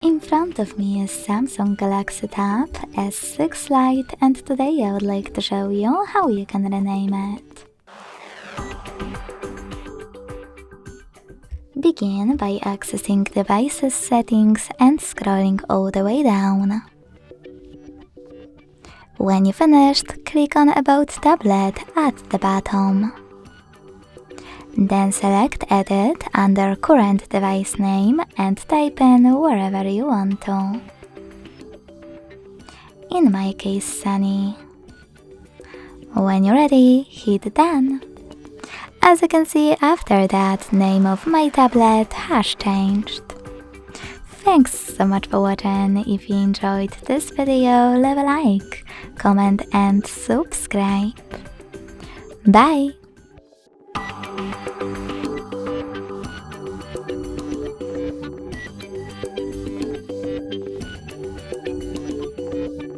In front of me is Samsung Galaxy Tab S6 Lite, and today I would like to show you how you can rename it. Begin by accessing Devices Settings and scrolling all the way down. When you finished, click on About Tablet at the bottom. Then select Edit under Current Device Name and type in wherever you want to. In my case, Sunny. When you're ready, hit Done. As you can see, after that, name of my tablet has changed. Thanks so much for watching. If you enjoyed this video, leave a like, comment and subscribe. Bye!